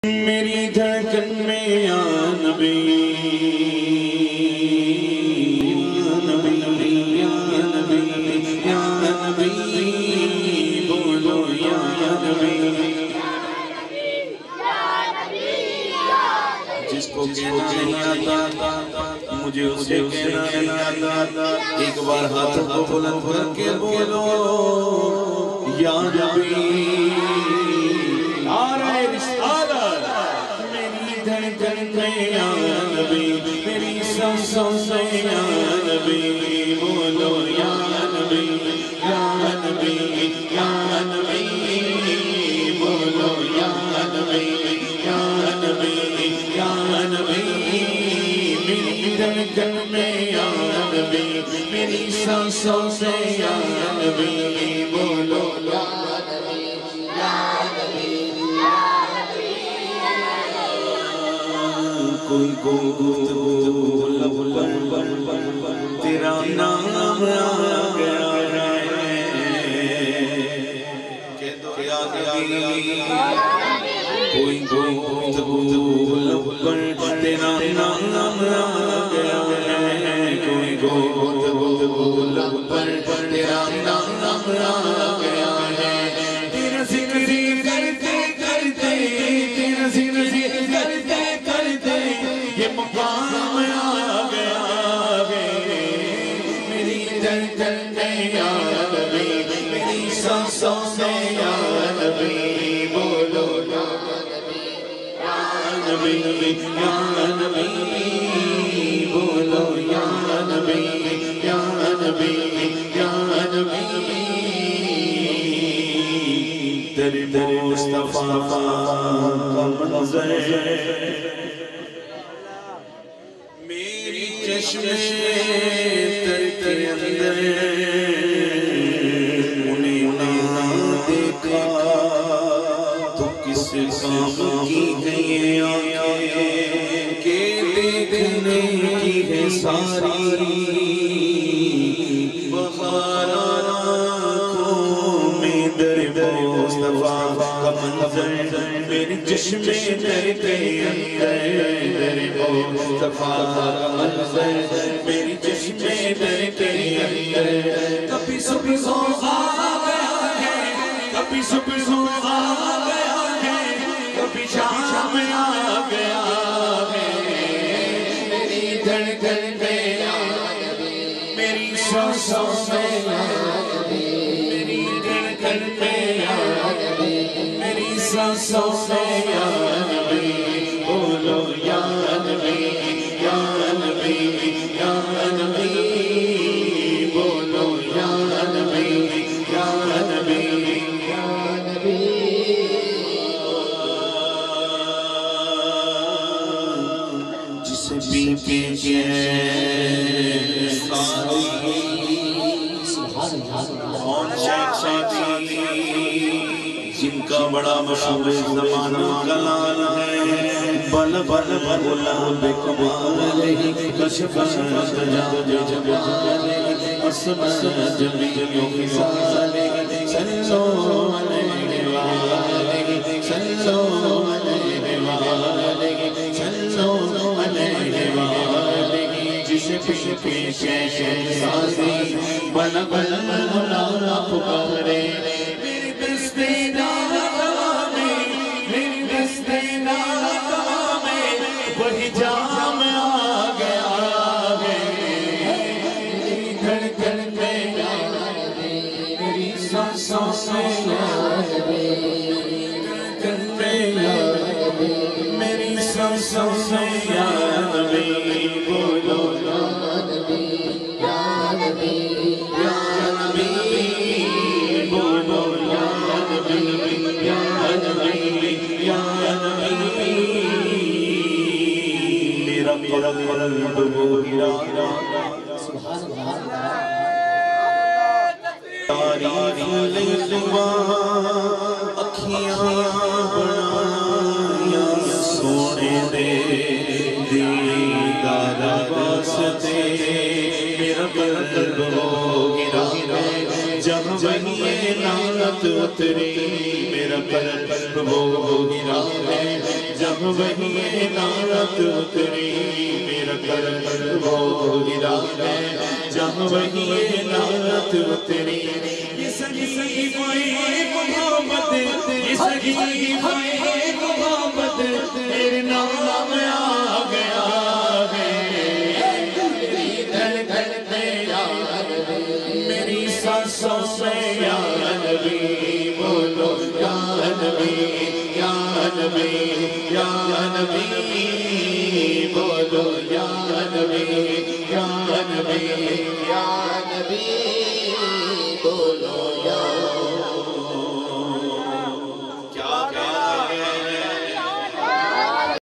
میری دھڑکن میں یا نبی یا نبی یا نبی یا نبی بولو یا نبی جس کو کہنا نہیں آتا مجھے اسے کہنا نہیں آتا ایک بار ہاتھوں کو بلند کر کے بولو یا نبی آرائے رسالت میری دھڑکن میں یا نبی میری سانسوں سے یا نبی بولو یا نبی یا نبی یا نبی بولو یا نبی یا نبی یا نبی میری دھڑکن میں یا نبی میری سانسوں سے یا نبی بولو یا کوئی گفتگو لب پر تیرا نام آ گیا ہے کہہ دو یا نبی کوئی گفتگو لب پر تیرا نام آ گیا ہے کوئی گفتگو لب پر تیرا نام آ گیا ہے تیرا ذکر کرتے کرتے تیرا ذکر کرتے کرتے یہ مقام آ گیا ہے میری دھڑکن میں یا نبی میری سانسوں میں یا نبی بولو یا نبی یا نبی بولو یا نبی یا نبی یا نبی در مصطفیٰ کا منظر میری چشم تر کے اندر انہیں نہ دیکھا تو کس کام کی ہے یہ آنکھیں کہ دیکھنے کی ہے ساری بہار آنکھوں میں در مصطفیٰ کا منظر میری چشم تر کے اندر در مصطفیٰ کا منظر میری چشم تر کے اندر کبھی صبح آ گیا ہے کبھی صبح آ گیا ہے کبھی شام آ گیا ہے میری دھڑکن میں یا نبی میری سانسوں میں یا نبی میری دھڑکن میں یا نبی میری سانسوں میں یا نبی بولو یا نبی یا نبی یا نبی بولو یا نبی یا نبی یا نبی جسے پی کے چین ساری جن کا بڑا مشہور زمانہ کلال ہے بل بل بولا بکمال کشف اسم جمیعوں کی سالے سلو علیہ وآلہ سلو علیہ وآلہ سلو علیہ وآلہ جسے پیش پیش سازی بل بل بولا پکارے میری دستے وہی جام آ گیا ہے میری دھڑکن میں یا نبی میری سانسوں میں یا نبی میری دھڑکن میں یا نبی میری سانسوں میں یا نبی بولو یا نبی یا نبی یا نبی بولو یا نبی یا نبی یا نبی قلب وہ گرا تاری زبان اکھیاں بنایا سونے دے دیدار واسطے میرا قلب وہ گرا جب وہی نعمت اتری میرا قلب وہ گرا جب وہی نعت اتری میرا قلب وہ گرا ہے جب وہی نعت اتری یہ سگی محمد یہ سگی محمد تیرے نام آ گیا ہے میری دھڑکن میں یا میری سانسوں میں یا نبی بولو یا نبی یا نبی یا نبی بولو یا نبی یا نبی یا نبی